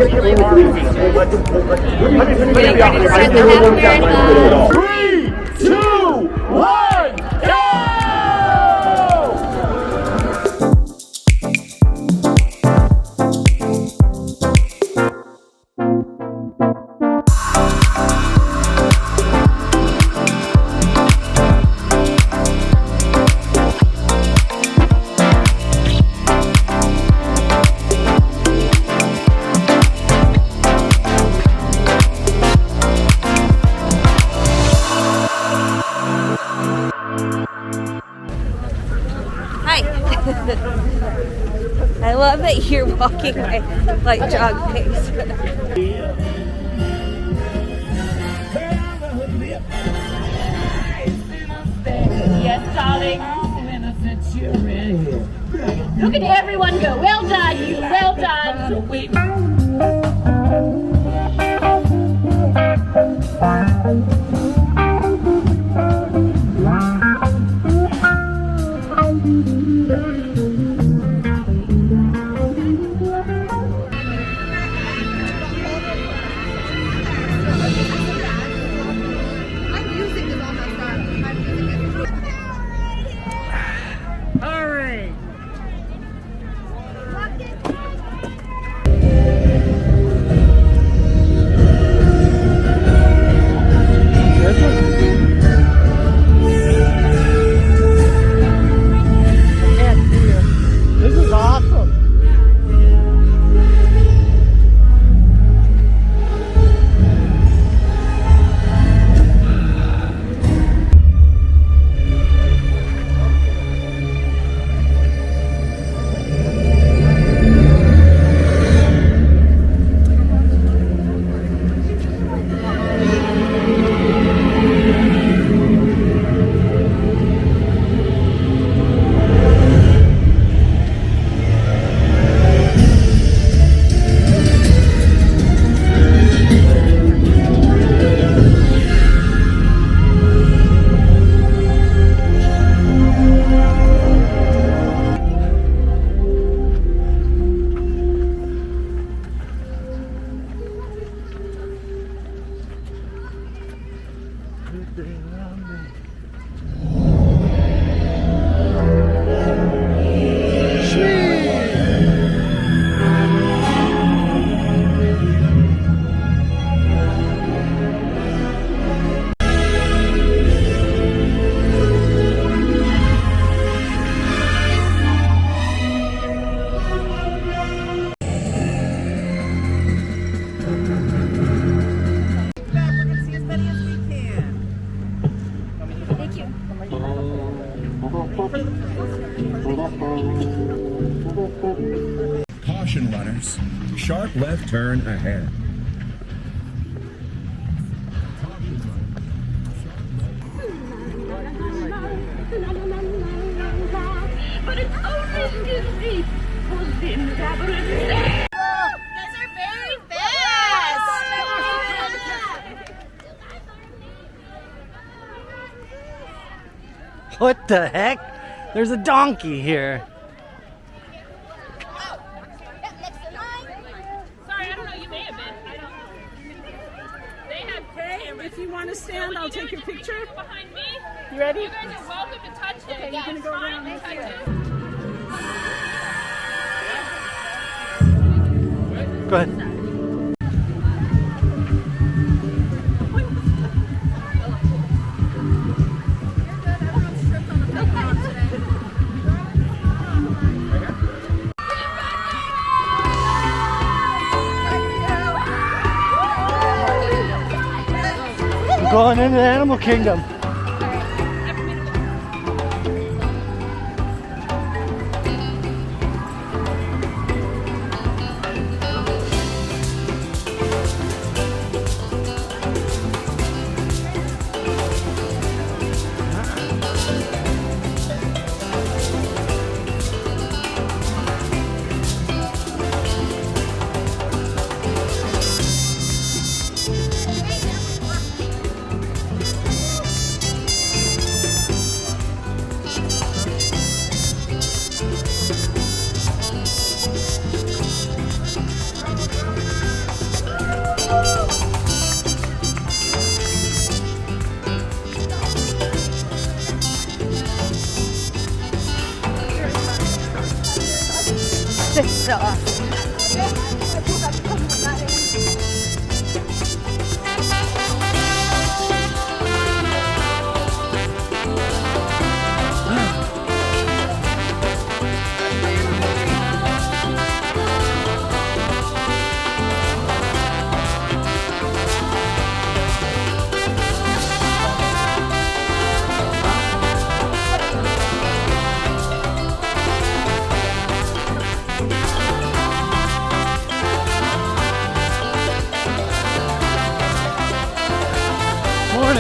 Getting ready to start the half marathon. 3, 2, 1, go! Hi. I love that you're walking my like jog pace. Yes, darling. Look at everyone go. Well done, you. Well done. This is awesome. Caution runners, sharp left turn ahead. But it's only Disney. What the heck? There's a donkey here. Sorry, I don't know. You may have been. I don't. They have. Okay, if you want to stand, I'll take your picture. Behind me. You ready? You guys are welcome to touch it. Okay, you're gonna go around and this touch way. it. Go ahead. Going into the animal kingdom.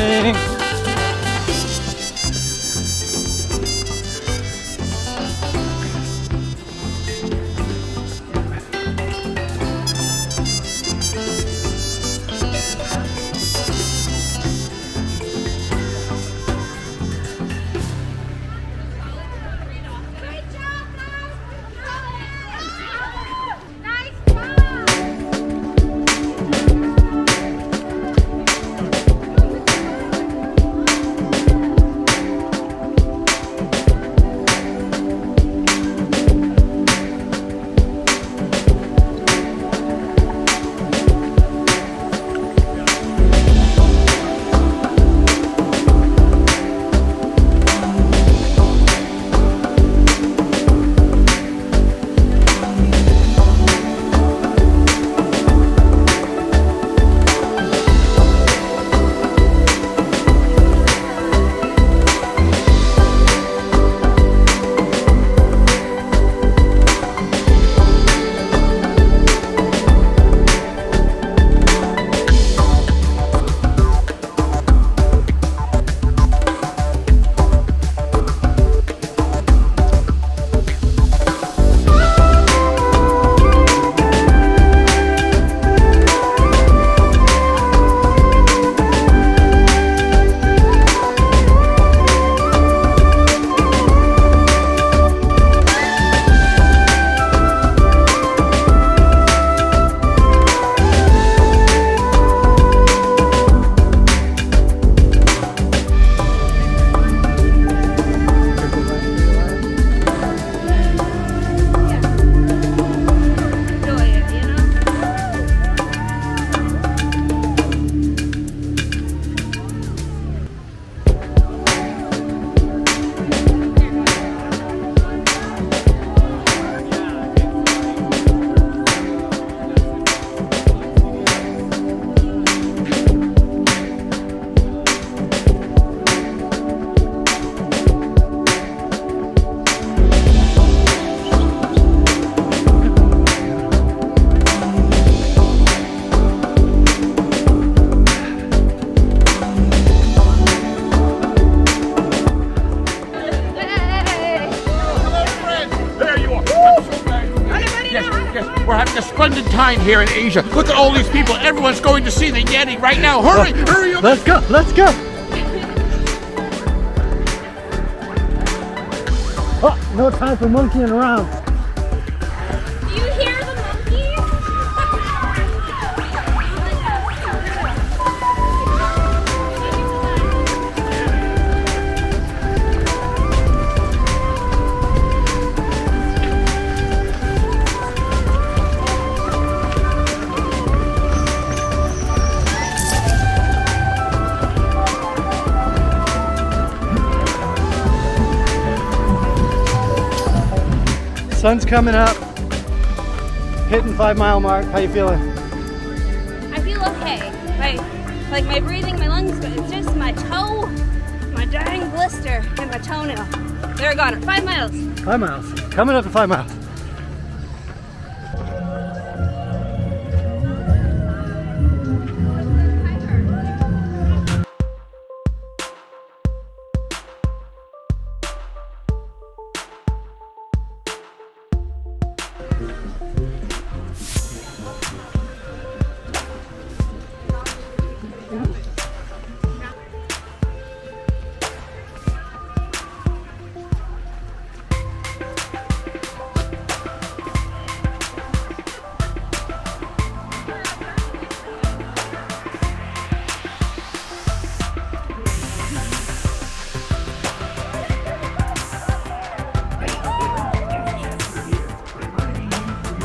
coming. We're having a splendid time here in Asia. Look at all these people. Everyone's going to see the Yeti right now. Hurry, hurry up. Let's go, let's go. Oh, no time for monkeying around. Do you hear the monkeys? Sun's coming up. Hitting 5 mile mark. How you feeling? I feel okay. My breathing, my lungs, but it's just my toe, my dang blister, and my toenail. They're gone at 5 miles. 5 miles. Coming up to 5 miles.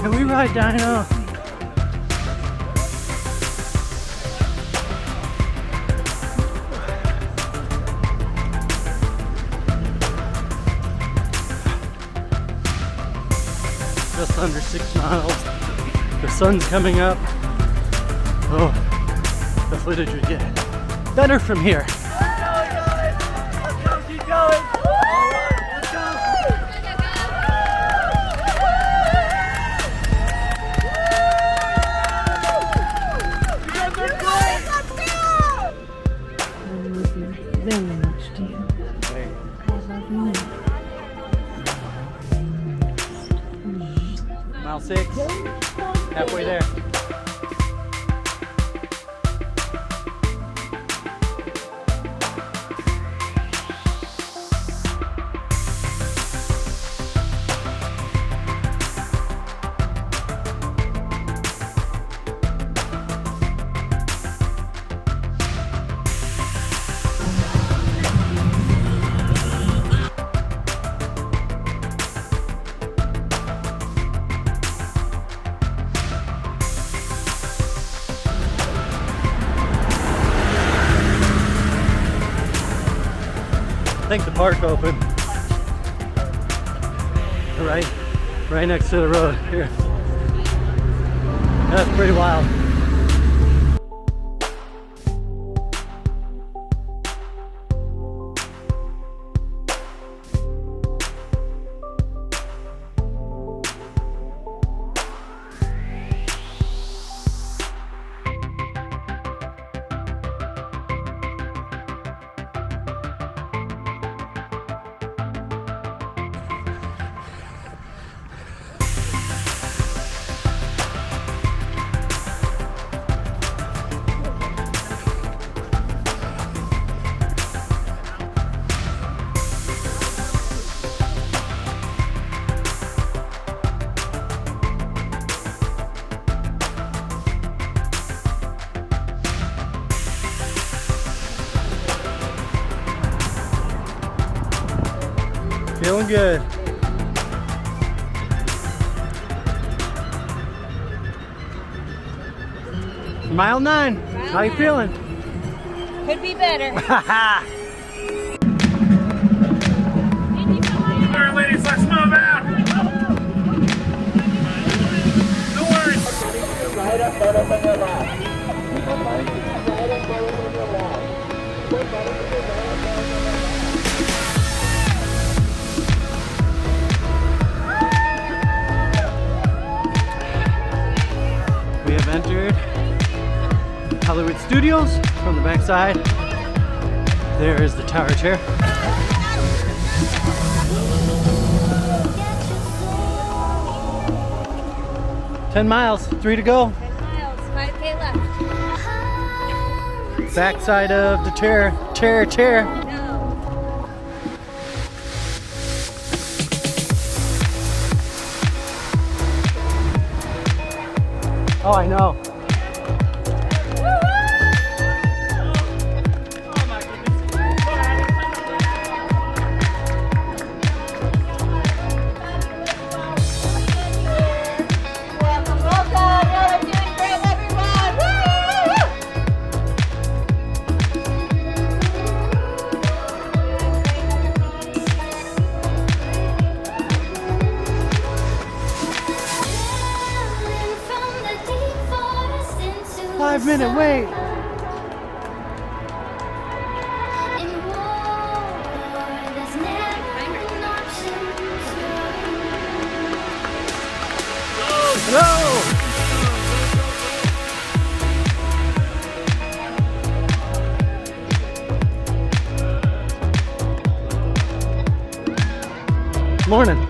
Can we ride Dino? Just under 6 miles. The sun's coming up. Oh, the footage would get better from here. I think the park opened. Right next to the road here. That's pretty wild. Feeling good. Mile 9. How you feeling? Could be better. All right, ladies, let's move out. No worries. Right up, right up on your left. Right up, right up on your left. We have entered Hollywood Studios from the backside. There is the tower chair. 10 miles, 3 to go. 10 miles, 5K left. Backside of the chair. No. Oh, I know. Welcome, welcome. You're doing great, everyone. Woo! 5-minute wait. No! Morning.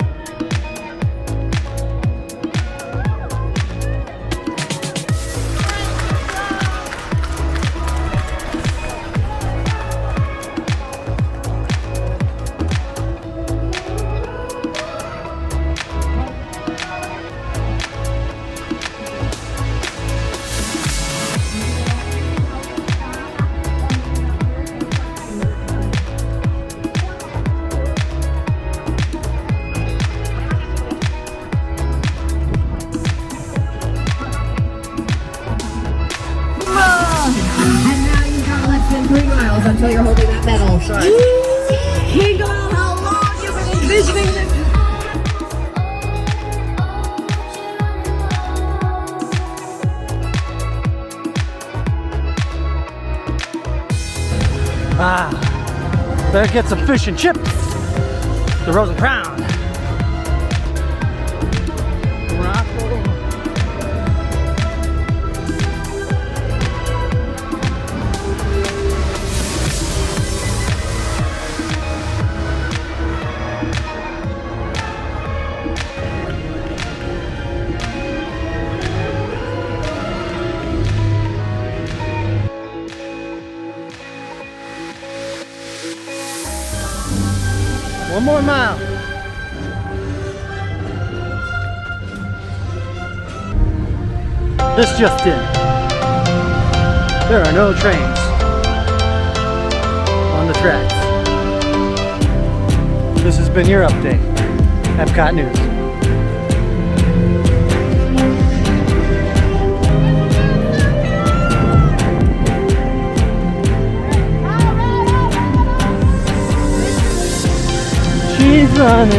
Until you're holding that medal. Think about how long you've been envisioning this. Better get some fish and chips. The Rose and Crown. Morocco. One more mile. This just in. There are no trains on the tracks. This has been your update. EPCOT News. running.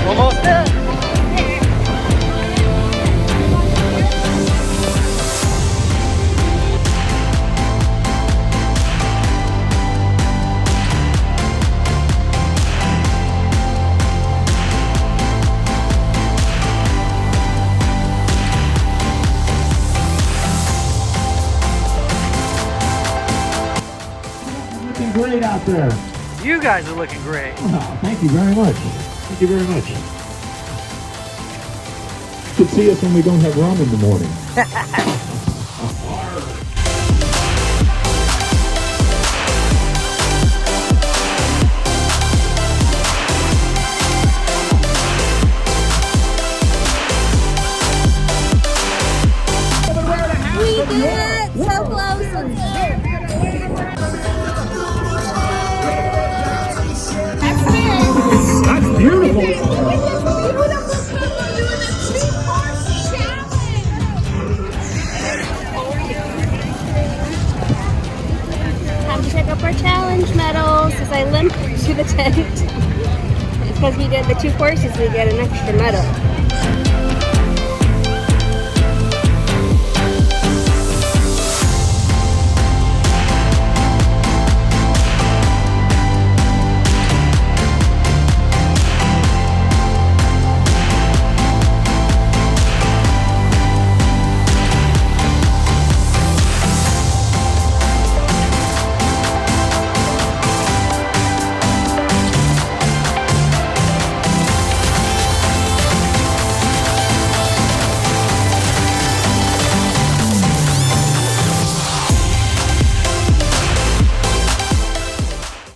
Almost there. Looking great out there. You guys are looking great. Oh, thank you very much. Thank you very much. You should see us when we don't have rum in the morning. We did it! So close! Let's go! That's beautiful. Time to pick up our challenge medals as I limp to the tent. It's because we did the 2 courses, we get an extra medal.